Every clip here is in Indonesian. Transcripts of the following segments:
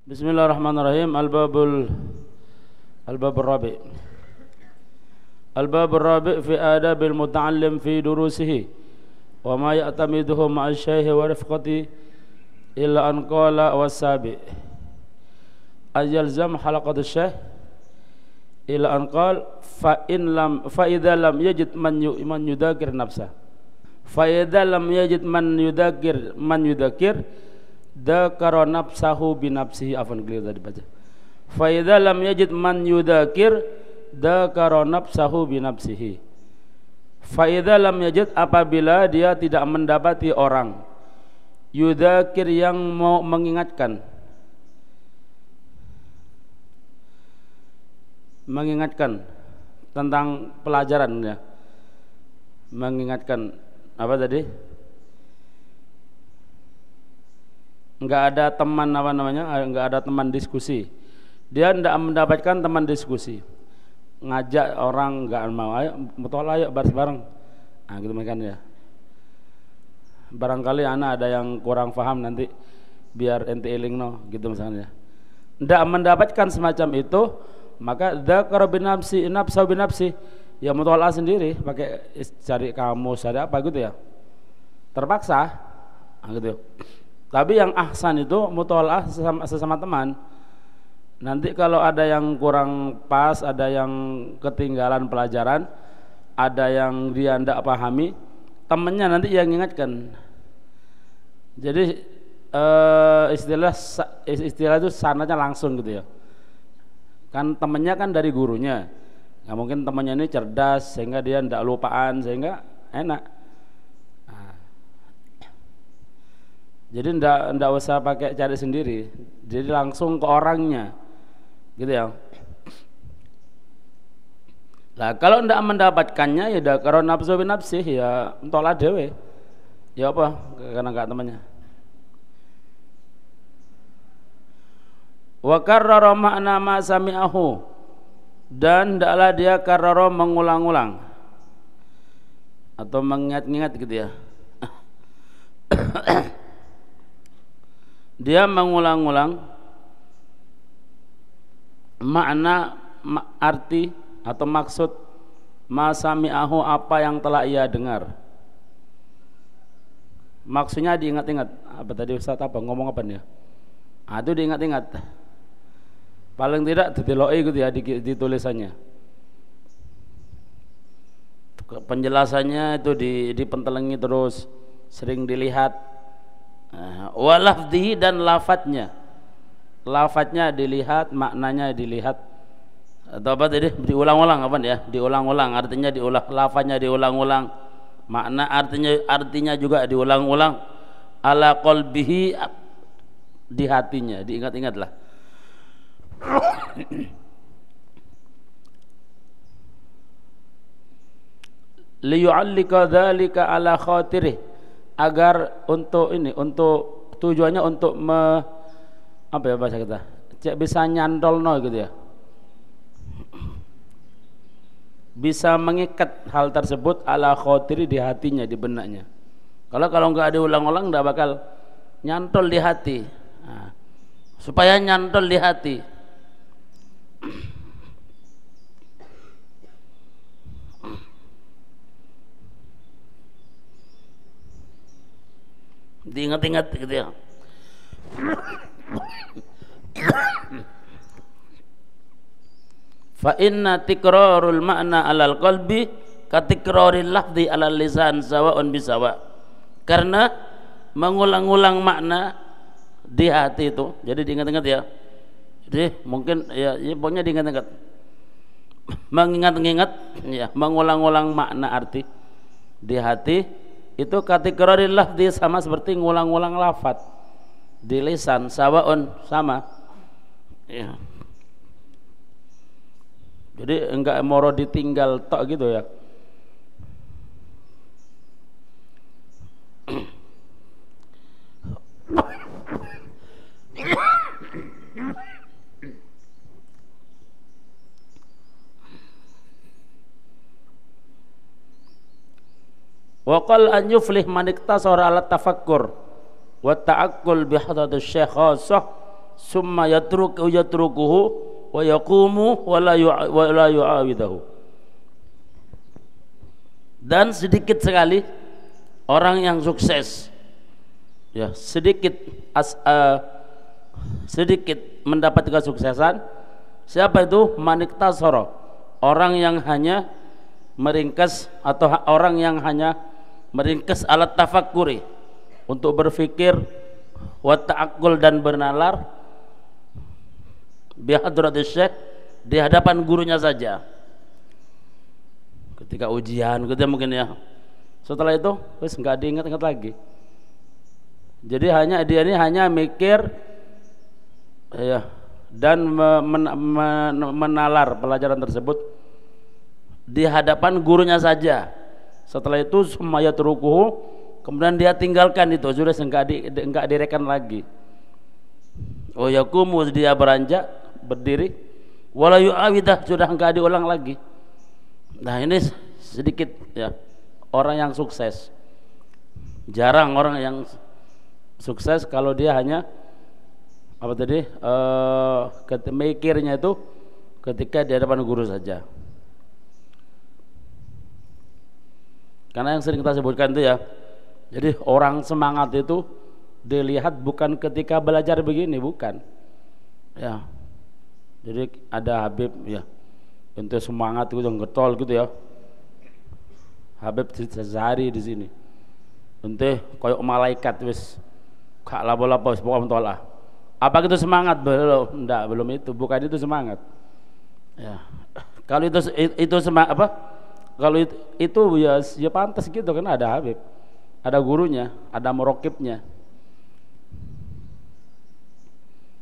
Bismillahirrahmanirrahim. Al-babur rabi'. Al-babur rabi' fi adabil muta'allim fi durusihi wa ma ya'tamiduhu ma'a syekh wa rifqati illa an qala was-sabi' ayalzam halaqatu syekh illa an qala fa idza lam yajid man yudakir nafsah fa idza lam yajid man yudakir dzakara nafsahu bi nafsihi. Afan clear tadi baca. Fa idza lam yajid man yudakir dzakara nafsahu bi nafsihi. Fa idza lam yajid, apabila dia tidak mendapati orang yudakir yang mau mengingatkan tentang pelajaran ya. Mengingatkan apa tadi? Enggak ada teman enggak ada teman diskusi. Dia tidak mendapatkan teman diskusi. Ngajak orang enggak mau, ayo mutola ayo bareng. Nah, gitu kan ya. Barangkali anak ada yang kurang paham, nanti biar ente elingno gitu misalnya. Tidak mendapatkan semacam itu, maka dzakara binafsi nafsa binafsi, ya mutola sendiri pakai cari kamus cari apa gitu ya. Terpaksa. Nah, gitu. Tapi yang ahsan itu mutola'ah sesama teman. Nanti kalau ada yang kurang pas, ada yang ketinggalan pelajaran, ada yang dia tidak pahami, temannya nanti yang ingatkan. Jadi istilah itu sanadnya langsung gitu ya. Kan temannya kan dari gurunya. Nggak mungkin temannya ini cerdas sehingga dia tidak lupaan, sehingga enak. Jadi ndak usah pakai cari sendiri, jadi langsung ke orangnya, gitu ya. Nah kalau ndak mendapatkannya ya dzakara nafsu bi nafsih, ya entahlah dewe, ya apa karena enggak temannya. Wa karrara ma'na ma sami'ahu, dan ndaklah dia karrara mengulang-ulang atau mengingat-ingat gitu ya. Dia mengulang-ulang makna, arti atau maksud masami'ahu, apa yang telah ia dengar. Maksudnya diingat-ingat. Apa tadi Ustaz apa ngomong apa nih? Itu diingat-ingat. Paling tidak dideloi gitu ya di tulisannya. Penjelasannya itu dipentelengi terus, sering dilihat. Walafdihi, dan lafadznya dilihat, maknanya dilihat, atau apa tadi diulang-ulang apa ya, diulang-ulang artinya lafadznya diulang-ulang, makna artinya juga diulang-ulang, ala qalbihi, di hatinya diingat-ingatlah. Liyu'allika dzalika ala khatirih, agar untuk tujuannya untuk apa ya bahasa kita, bisa nyantolno gitu ya, bisa mengikat hal tersebut ala khotiri, di hatinya, di benaknya. Kalau nggak diulang-ulang nggak bakal nyantol di hati. Nah, supaya nyantol di hati, diingat-ingat gitu ya. Fa inna tikrarul ma'na 'alal qalbi katikraril lafzi 'alal lisan sawa'un bisawa. Karena mengulang-ulang makna di hati itu, jadi diingat-ingat ya. Jadi mungkin ya pokoknya diingat-ingat. Mengingat-ingat ya, mengulang-ulang makna arti di hati. Itu kategori lafzi, sama seperti ngulang-ulang lafaz di lisan, sawaun, sama ya. Jadi enggak moro ditinggal tok gitu ya. Wa qal an yuflih man iktasara ala tafakkur wa ta'aqqul bi hadratis syekh khassah summa yatrukuhu wa yaqumu wa la yu'awidahu. Dan sedikit sekali orang yang sukses, ya, sedikit mendapat kesuksesan. Siapa itu? Maniktasara, orang yang hanya meringkas, atau orang yang hanya meringkas alat tafakkuri, untuk berfikir, wa ta'aqqul, dan bernalar bi hadratis syekh, di hadapan gurunya saja. Ketika ujian gitu mungkin ya. Setelah itu wis enggak diingat-ingat lagi. Jadi dia ini hanya mikir ya, dan menalar pelajaran tersebut di hadapan gurunya saja. Setelah itu summa yatrukuhu, kemudian dia tinggalkan itu, sudah enggak direkan lagi. Oh yaqumu, dia beranjak, berdiri, wala yu'awidah, sudah enggak diulang lagi. Nah ini sedikit ya orang yang sukses. Jarang orang yang sukses kalau dia hanya apa tadi, mikirnya itu ketika di hadapan guru saja. Karena yang sering kita sebutkan itu ya, jadi orang semangat itu dilihat bukan ketika belajar begini, bukan ya. Jadi ada Habib ya, untuk semangat itu yang getol gitu ya, Habib sehari di sini untuk koyok malaikat wis gak lapo-lapo pokoknya mentolah. Apa itu semangat? Belum itu, bukan itu semangat ya. Kalau itu semangat apa, kalau itu ya pantas gitu kan, ada Habib, ada gurunya, ada murokibnya.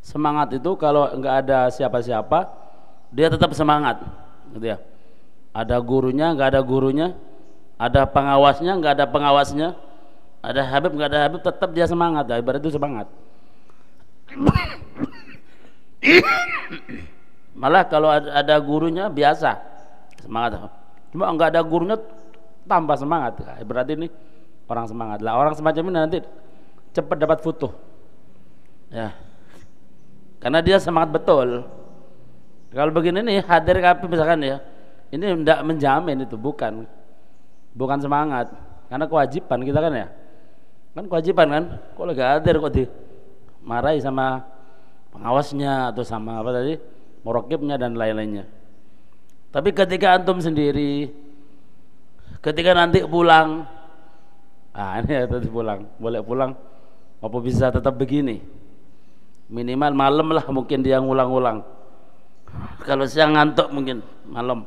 Semangat itu kalau enggak ada siapa-siapa, dia tetap semangat gitu ya. Ada gurunya, enggak ada gurunya, ada pengawasnya, enggak ada pengawasnya, ada Habib, enggak ada Habib, tetap dia semangat ya. Ibarat itu semangat. Malah kalau ada gurunya biasa semangat, cuma enggak ada gurunya tambah semangat. Berarti ini orang semangat lah. Orang semacam ini nanti cepat dapat futuh ya, karena dia semangat betul. Kalau begini nih hadir kapi misalkan ya, ini tidak menjamin itu, bukan semangat, karena kewajiban kita kan ya, kan kewajiban kan. Kok lagi hadir kok dimarahi sama pengawasnya atau sama apa tadi, murokibnya dan lain-lainnya. Tapi ketika antum sendiri, ketika nanti pulang, ini ya tadi pulang, boleh pulang, apa bisa tetap begini? Minimal malam lah mungkin dia ngulang-ulang. Kalau siang ngantuk mungkin malam.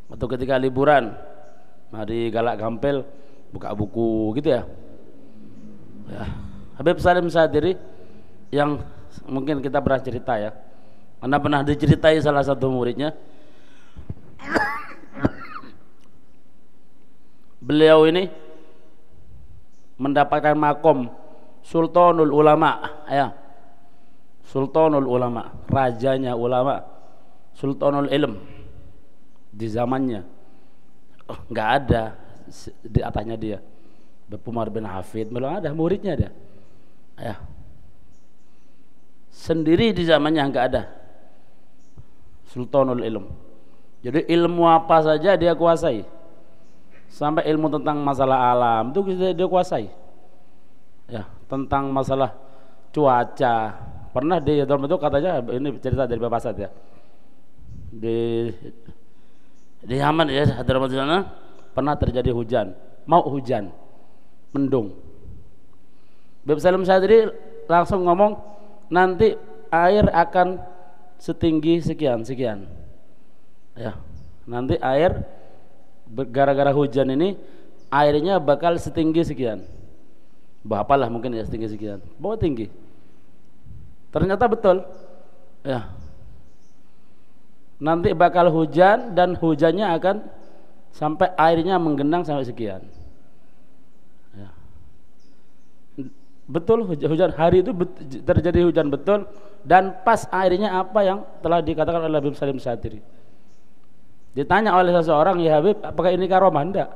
Atau ketika liburan, mari galak gampel, buka buku gitu ya. Habib Salim Sadiri yang mungkin kita pernah cerita ya, karena pernah diceritai salah satu muridnya. Beliau ini mendapatkan makom Sultanul Ulama ya. Sultanul Ulama, rajanya ulama, Sultanul Ilm di zamannya. Enggak ada di atasnya dia. Umar bin Hafid belum ada, muridnya ada. Ya. Sendiri di zamannya enggak ada. Sultanul Ilm. Jadi ilmu apa saja dia kuasai. Sampai ilmu tentang masalah alam itu dia kuasai. Ya, tentang masalah cuaca. Pernah di dalam itu katanya, ini cerita dari Bapak Sad ya, di Yaman ya, Hadramaut di sana pernah terjadi hujan, mau hujan, mendung. Bapak Salim Sadri langsung ngomong, nanti air akan setinggi sekian ya, nanti air gara-gara hujan ini airnya bakal setinggi sekian, bapalah mungkin ya, setinggi sekian, bawa tinggi. Ternyata betul ya, nanti bakal hujan dan hujannya akan sampai airnya menggenang sampai sekian ya. Betul, hujan hari itu terjadi hujan betul, dan pas airnya apa yang telah dikatakan oleh Habib Salim Sadri. Ditanya oleh seseorang, ya Habib, apakah ini karomah? Enggak,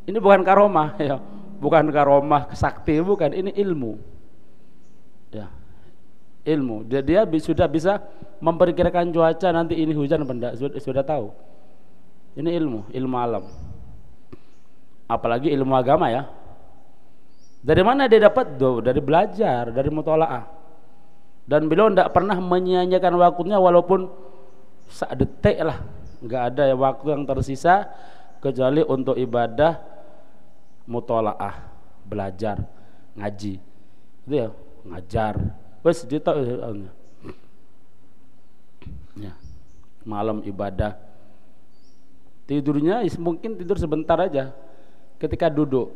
ini bukan karomah ya, bukan karomah sakti, bukan, ini ilmu ya. ilmu. Dia sudah bisa memperkirakan cuaca nanti ini hujan apa enggak, sudah tahu. Ini ilmu alam. Apalagi ilmu agama ya. Dari mana dia dapat? Dari belajar, dari mutolaah. Dan beliau tidak pernah menyia-nyiakan waktunya walaupun sedetik lah. Nggak ada waktu yang tersisa kecuali untuk ibadah mutolaah, belajar, ngaji. Itu ya, ngajar. Wes dia ya. Malam ibadah. Tidurnya mungkin tidur sebentar aja ketika duduk.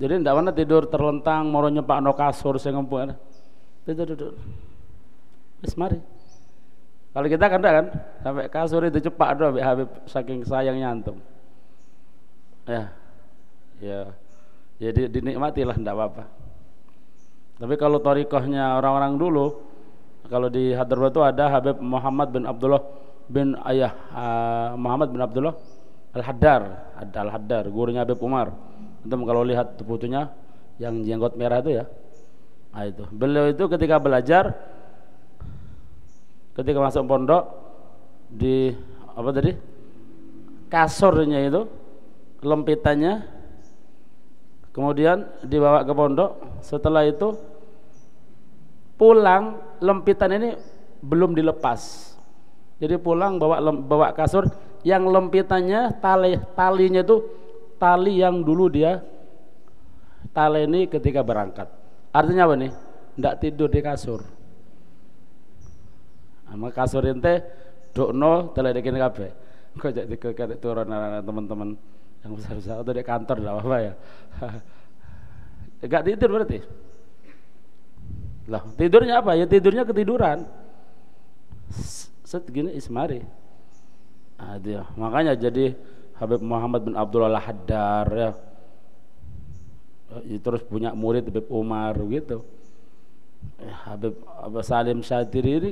Jadi tidak mana tidur terlentang mau nyepak no kasur saya ngempuk. Tidur. Wis mari. Kalau kita kan enggak kan sampai kasur itu cepak doh Habib saking sayangnya antum. Ya dinikmatilah enggak apa-apa. Tapi kalau thariqahnya orang-orang dulu, kalau di Hadramaut itu ada Habib Muhammad bin Abdullah bin Muhammad bin Abdullah Al-Haddar, gurunya Habib Umar. Antum kalau lihat fotonya yang jenggot merah itu ya. Nah itu. Beliau itu ketika belajar, ketika masuk pondok di kasurnya itu, lempitannya kemudian dibawa ke pondok. Setelah itu pulang, lempitan ini belum dilepas. Jadi pulang bawa kasur yang lempitannya talinya itu tali yang dulu dia taleni ketika berangkat. Artinya apa nih? Ndak tidur di kasur. Ama kasur ente dokno teledekin kabeh. Kok jadi ke turun teman-teman yang besar-besar atau di kantor enggak apa-apa ya. Enggak tidur berarti. Lah, tidurnya apa? Ya tidurnya ketiduran. Segini ismari. Dia. Makanya jadi Habib Muhammad bin Abdullah Al-Haddar ya. Terus punya murid Habib Umar gitu. Habib Salim Syadiri ini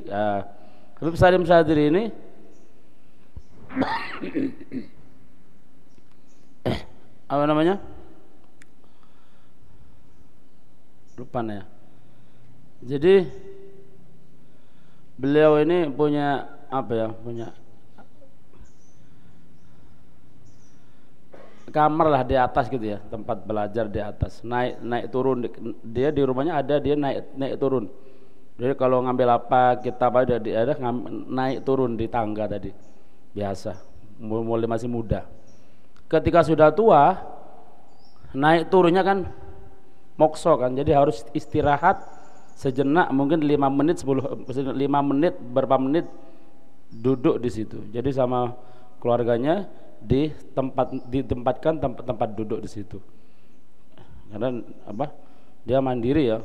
Habib Salim Syadiri ini apa namanya? Lupa ya. Jadi beliau ini punya apa ya? Punya kamar lah di atas gitu ya, tempat belajar di atas, naik turun. Dia di rumahnya ada, dia naik turun. Jadi kalau ngambil apa kitab ada naik turun di tangga tadi biasa, mulai masih muda. Ketika sudah tua naik turunnya kan mokso kan, jadi harus istirahat sejenak, mungkin 5 menit berapa menit duduk di situ. Jadi sama keluarganya ditempatkan tempat duduk di situ. Karena apa? Dia mandiri ya.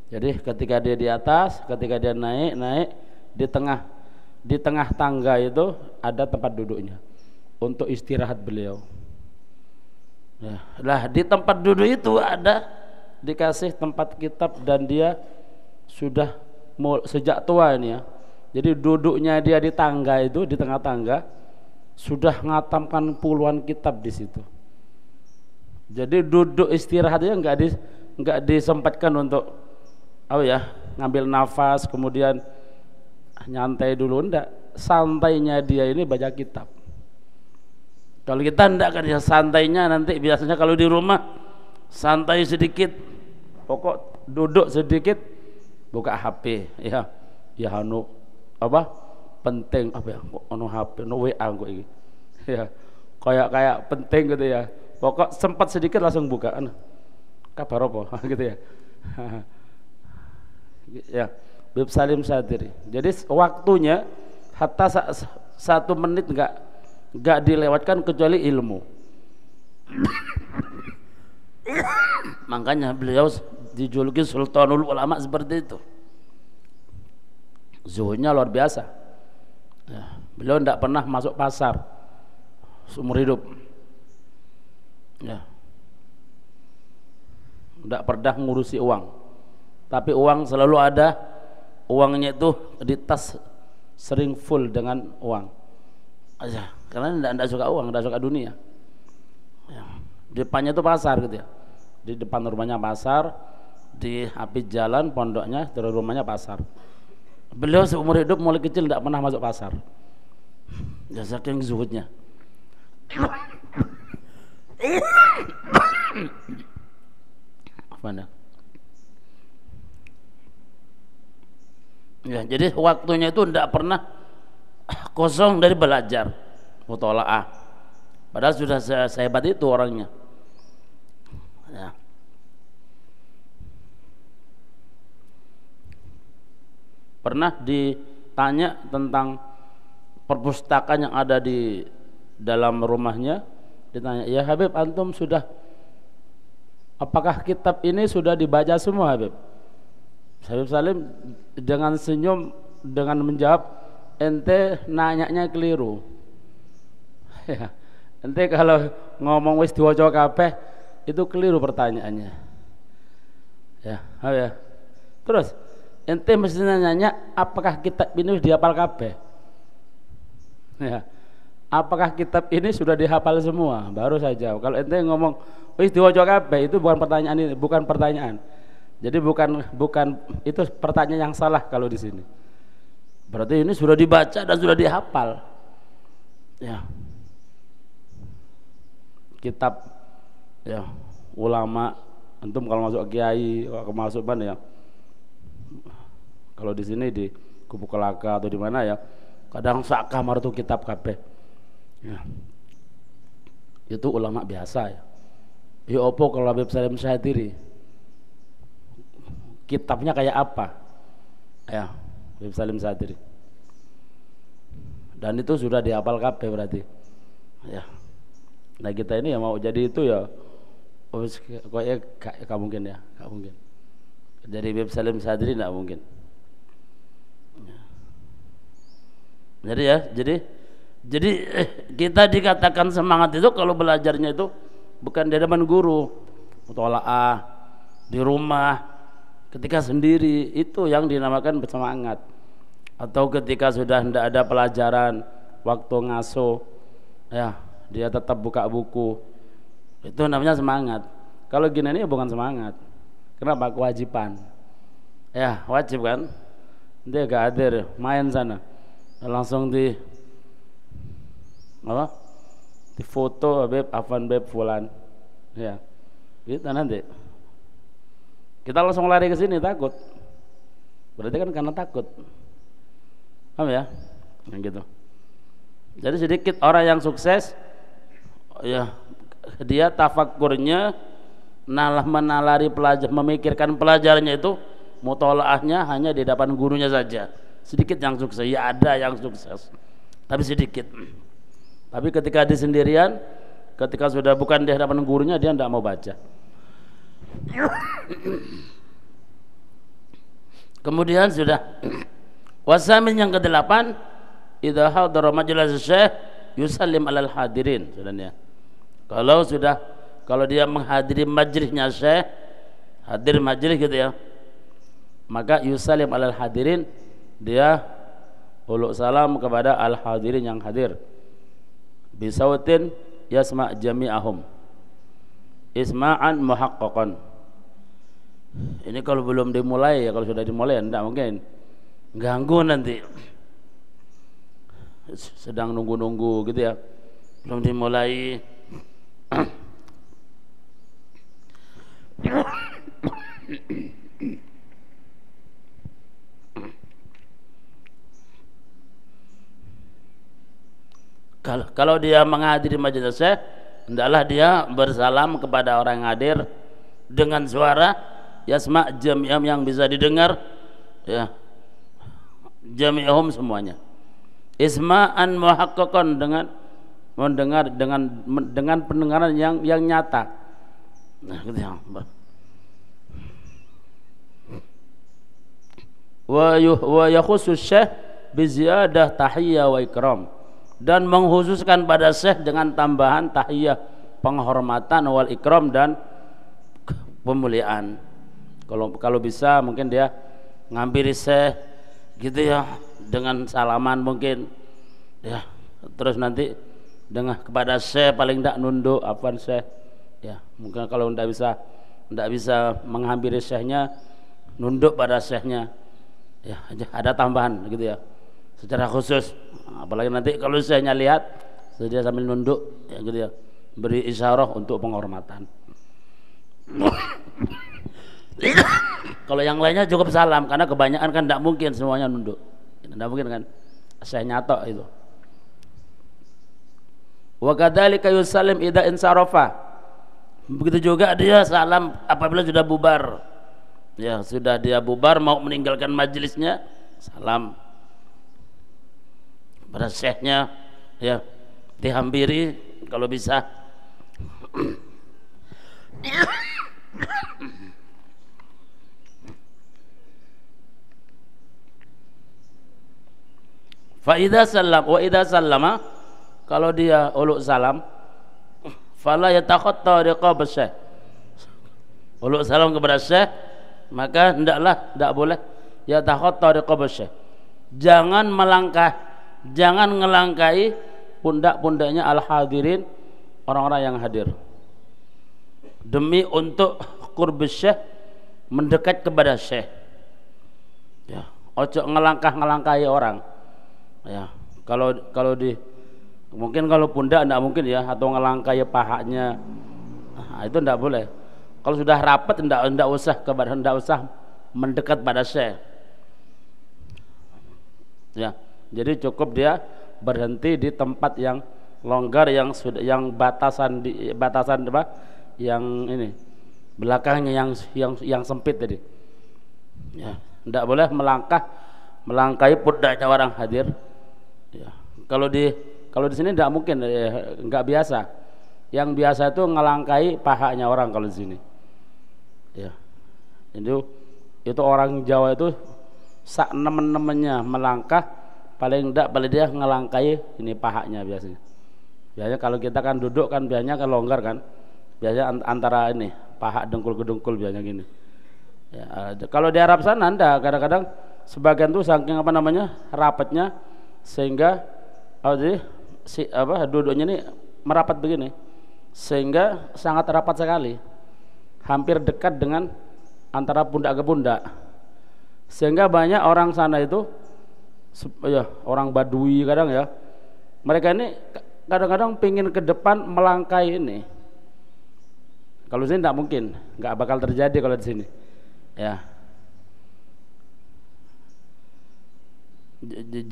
Jadi ketika dia di atas, ketika dia naik di tengah tangga itu ada tempat duduknya untuk istirahat beliau. Ya, lah di tempat duduk itu ada dikasih tempat kitab dan dia sudah sejak tua ini ya. Jadi duduknya dia di tangga itu, di tengah tangga, sudah ngatamkan puluhan kitab di situ. Jadi duduk istirahatnya enggak disempatkan untuk ngambil nafas kemudian nyantai dulu, enggak. Santainya dia ini baca kitab. Kalau kita enggak kan ya, santainya nanti biasanya kalau di rumah santai sedikit, pokok duduk sedikit buka HP ya penting HP WA kok ini ya, kayak penting gitu ya, pokok sempat sedikit langsung buka kabar apa gitu ya. Ya, Habib Salim Syadiri. Jadi waktunya hatta 1 menit enggak dilewatkan kecuali ilmu. Makanya beliau dijuluki Sultanul Ulama seperti itu. Zuhudnya luar biasa ya, beliau tidak pernah masuk pasar seumur hidup ya, tidak pernah ngurusi uang, tapi uang selalu ada. Uangnya itu di tas sering full dengan uang aja, karena tidak suka uang, tidak suka dunia ya. Depannya itu pasar gitu ya, di depan rumahnya pasar, di api jalan pondoknya, terus rumahnya pasar. Beliau seumur hidup mulai kecil tidak pernah masuk pasar. Ya saking zuhudnya. Mana? Ya, jadi waktunya itu tidak pernah kosong dari belajar mutola'ah. Padahal sudah sehebat itu orangnya. Ya. Pernah ditanya tentang perpustakaan yang ada di dalam rumahnya, ditanya, ya Habib, antum sudah, apakah kitab ini sudah dibaca semua Habib? Habib Salim dengan senyum, dengan menjawab, ente nanyanya keliru. Ya, ente kalau ngomong wis diwaca kabeh itu keliru pertanyaannya. Ya, ya. Terus ente mestinya nanya, apakah kitab ini sudah dihafal kabeh? Ya. Apakah kitab ini sudah dihafal semua? Baru saja. Kalau ente ngomong wis diwaca kabeh, itu bukan pertanyaan, ini bukan pertanyaan. Jadi bukan itu pertanyaan yang salah kalau di sini. Berarti ini sudah dibaca dan sudah dihafal. Ya. Kitab ya ulama, antum kalau masuk kiai, kalau masuk mana ya? Kalau di sini di Kubu Kelaka atau di mana ya, kadang sak kamar itu kitab kabeh. Ya. Itu ulama biasa ya. Ya opo kalau Habib Salim Syadiri? Kitabnya kayak apa? Ya, Habib Salim Syadiri. Dan itu sudah dihafal kabeh berarti. Ya. Nah kita ini ya mau jadi itu ya, kayaknya gak mungkin ya, gak mungkin. Dari Habib Salim Syadiri gak mungkin. Jadi kita dikatakan semangat itu kalau belajarnya itu bukan di hadapan guru, mutola'ah, di rumah, ketika sendiri, itu yang dinamakan bersemangat. Atau ketika sudah tidak ada pelajaran, waktu ngaso, ya dia tetap buka buku, itu namanya semangat. Kalau gini ini bukan semangat. Kenapa? Kewajiban. Ya wajib kan, dia gak hadir, main sana, langsung di apa? Di foto Habib Afan Beb Fulan, ya, gitu nanti. Kita langsung lari ke sini takut. Berarti kan karena takut. Paham ya? Yang gitu. Jadi sedikit orang yang sukses ya, dia tafakurnya menalari pelajar, memikirkan pelajarannya itu, mutolaahnya hanya di depan gurunya saja. Sedikit yang sukses, ya ada yang sukses, tapi sedikit. Tapi ketika di sendirian, ketika sudah bukan di hadapan gurunya, dia tidak mau baca. Kemudian sudah wasamin yang ke-8, idza hadara majlis syekh yusallim alal hadirin. Sudahnya. Kalau dia menghadiri majlisnya syekh, hadir majlis gitu ya, maka yusallim alal hadirin, dia uluk salam kepada al hadirin yang hadir. Bisautin yasma' jami'ahum, isma'an muhaqqaqan. Ini kalau belum dimulai ya, kalau sudah dimulai enggak mungkin ganggu nanti. Sedang nunggu-nunggu gitu ya, belum dimulai. Kalau dia menghadiri majelis syekh, hendaklah dia bersalam kepada orang yang hadir dengan suara yasma' jami'ahum, yang bisa didengar ya, jami'ahum semuanya, isma'an muhaqqaqan, dengan mendengar dengan pendengaran yang nyata. Nah gitu ya. Wa yakhussus syekh bi ziyadah tahiyyah wa ikram, dan mengkhususkan pada syekh dengan tambahan tahiyah, penghormatan, wal ikram, dan pemuliaan. Kalau bisa mungkin dia ngampiri syekh gitu ya, dengan salaman mungkin ya, terus nanti dengan kepada syekh paling tidak nunduk, afwan syekh ya. Mungkin kalau tidak bisa tidak bisa menghampiri syekhnya, nunduk pada syekhnya. Ya, ada tambahan gitu ya, secara khusus. Apalagi nanti kalau syekhnya lihat, dia sambil nunduk, ya gitu ya, beri isyarah untuk penghormatan. Kalau yang lainnya cukup salam, karena kebanyakan kan tidak mungkin semuanya nunduk, tidak mungkin kan, syekhnya tok itu. Wa kadzalika yusallim idza insarafa. Begitu juga dia salam apabila sudah bubar. Ya, sudah dia bubar mau meninggalkan majelisnya, salam pada syekhnya, ya, dihampiri kalau bisa. Fa idza sallam wa idza sallama, kalau dia uluk salam, fala yatakhatta riqab syekh, uluk salam kepada syekh, maka tidak boleh yatakhatta riqab syekh, jangan melangkah, jangan ngelangkai pundak-pundaknya al-hadirin, orang-orang yang hadir, demi untuk qurb syekh, mendekat kepada syekh. Ya, ojo ngelangkah-ngelangkai orang. Ya, kalau di mungkin kalau pundak tidak mungkin ya, atau ngelangkai pahanya, nah, itu tidak boleh. Kalau sudah rapat tidak usah mendekat pada syekh. Ya, jadi cukup dia berhenti di tempat yang longgar, yang batasan apa? Yang ini belakangnya yang sempit tadi. Ya, tidak boleh melangkai pundaknya orang hadir. Ya, kalau di sini tidak mungkin, nggak biasa. Yang biasa itu ngelangkai pahanya orang kalau di sini. Ya, itu orang Jawa itu sak nemen-nemennya melangkah, paling dia ngelangkai ini pahanya biasanya. Biasanya kalau kita kan duduk kan biasanya kan longgar kan, biasanya antara ini paha dengkul ke dengkul biasanya gini. Ya, kalau di Arab sana anda kadang-kadang sebagian tuh saking rapatnya sehingga duduknya ini merapat begini, sehingga sangat rapat sekali, hampir dekat dengan antara pundak ke pundak, sehingga banyak orang sana itu ya, orang Badui kadang ya, mereka ini kadang-kadang pingin ke depan melangkai ini. Kalau di sini tidak mungkin, nggak bakal terjadi kalau di sini ya.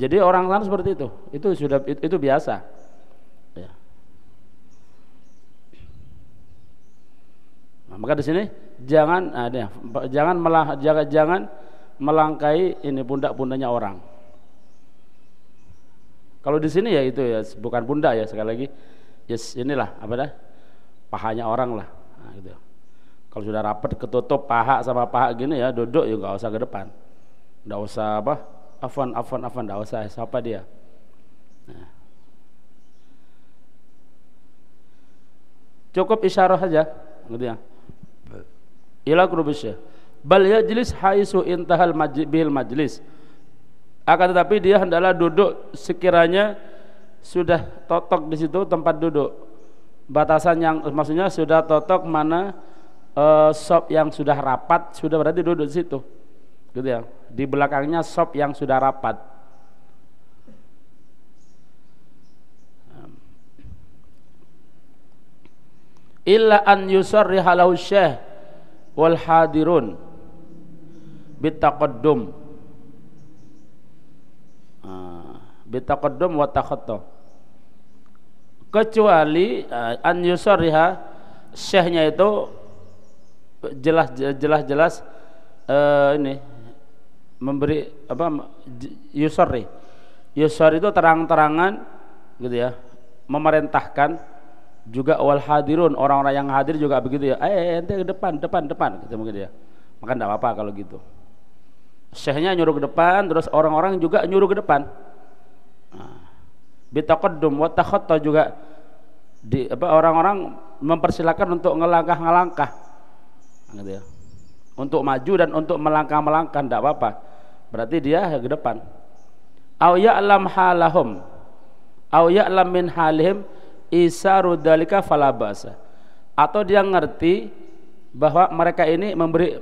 Jadi orang sana seperti itu biasa ya. Nah, maka di sini jangan melangkai ini pundak-pundaknya orang. Kalau di sini ya itu ya bukan pundak ya, sekali lagi yes, inilah apa dah, pahanya orang lah. Nah, gitu. Kalau sudah rapat ketutup paha sama paha gini ya, duduk ya nggak usah ke depan, nggak usah apa afan, nggak usah siapa dia. Nah. Cukup isyarah saja, gitu ya. Ila qurbisyah. Bal yajlis haisu intahal bil majlis. Akan tetapi dia hendaklah duduk sekiranya sudah totok di situ tempat duduk. Batasan yang maksudnya sudah totok mana sop yang sudah rapat, sudah berarti duduk di situ. Gitu ya. Di belakangnya sop yang sudah rapat. Illa an yusarriha lahu syekh wal hadirun bitaqaddum. Bitaqaddum wa takhatta. Kecuali an yusarriha, syekhnya itu jelas ini memberi apa, yusarri itu terang-terangan gitu ya, memerintahkan juga, wal hadirun, orang-orang yang hadir juga begitu ya, ente ke depan gitu mungkin ya. Maka enggak apa-apa kalau gitu, syekhnya nyuruh ke depan, terus orang-orang juga nyuruh ke depan. Bitaqaddum wa takhatta juga orang-orang mempersilakan untuk ngelangkah gitu ya, untuk maju dan untuk melangkah enggak apa-apa, berarti dia ke depan. Au ya'lam halahum au ya'lam min halihim isaru dalika fala basa, atau dia ngerti bahwa mereka ini memberi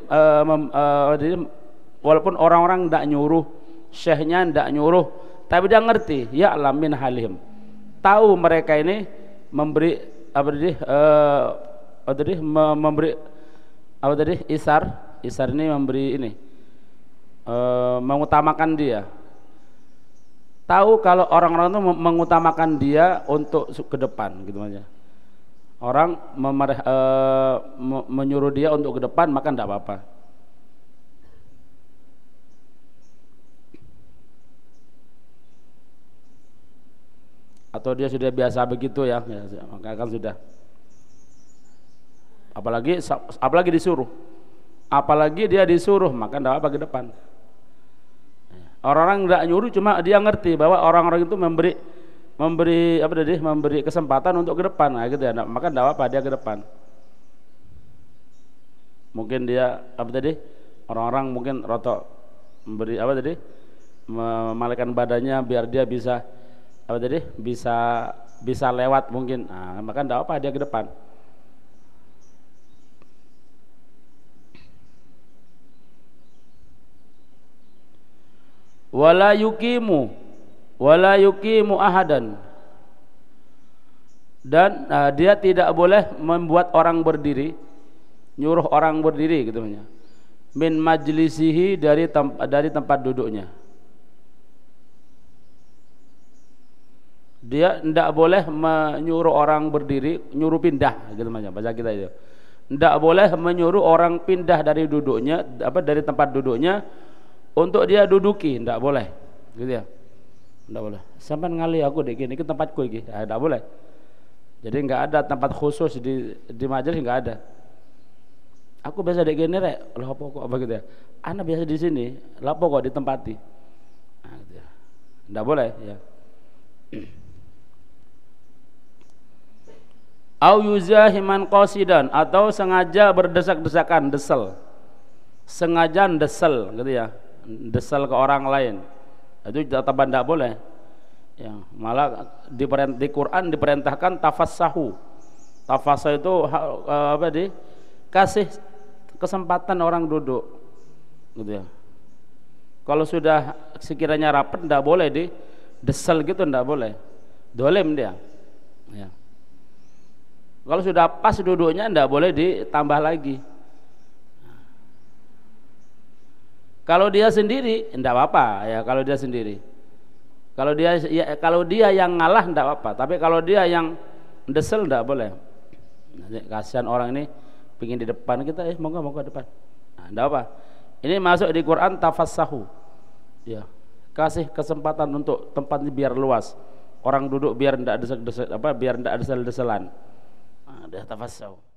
walaupun orang-orang tidak nyuruh, syekhnya tidak nyuruh, tapi dia ngerti, ya alam min halihim, tahu mereka ini memberi memberi isar ini memberi ini mengutamakan dia, tahu kalau orang-orang itu mengutamakan dia untuk ke depan gitu aja. Orang menyuruh dia untuk ke depan, maka tidak apa-apa. Atau dia sudah biasa begitu ya, maka kan sudah. Apalagi disuruh, apalagi dia disuruh, maka tidak apa-apa ke depan. Orang-orang tidak nyuruh, cuma dia ngerti bahwa orang-orang itu memberi kesempatan untuk ke depan, nah, gitu ya. Maka tidak apa dia ke depan. Mungkin dia orang-orang mungkin rotok memberi memalaikan badannya biar dia bisa bisa lewat mungkin. Nah, maka tidak apa dia ke depan. Wala yuqimu ahadan, dan dia tidak boleh membuat orang berdiri, nyuruh orang berdiri gitu namanya, min majlisihi, dari tempat duduknya. Dia tidak boleh menyuruh orang berdiri, nyuruh pindah gitu namanya bahasa kita itu. Tidak boleh menyuruh orang pindah dari duduknya, dari tempat duduknya untuk dia duduki, tidak boleh gitu ya. Tidak boleh. Sampai ngali aku dek ini ke tempatku iki. Tidak boleh. Jadi nggak ada tempat khusus di majelis, nggak ada. Aku biasa dek gini rek, lah apa gitu ya. Anak biasa di sini, lah kok ditempati. Nah, gitu ya. Tidak boleh ya. Au yuzahiman qasidan, atau sengaja berdesak-desakan, sengaja desel gitu ya, desel ke orang lain. Itu tetap tidak boleh ya. Malah di Quran diperintahkan tafassahu. Tafassahu itu kasih kesempatan orang duduk gitu ya. Kalau sudah sekiranya rapat, tidak boleh desel gitu, tidak boleh, dolim dia ya. Kalau sudah pas duduknya, tidak boleh ditambah lagi. Kalau dia sendiri tidak apa-apa ya. Kalau dia sendiri, kalau dia yang ngalah tidak apa-apa, tapi kalau dia yang desel tidak boleh. Kasihan orang ini pingin di depan kita, moga depan. Nah, tidak apa. Ini masuk di Quran tafassahu ya, kasih kesempatan untuk tempat biar luas, orang duduk biar tidak desel-deselan. Nah, dia tafassahu.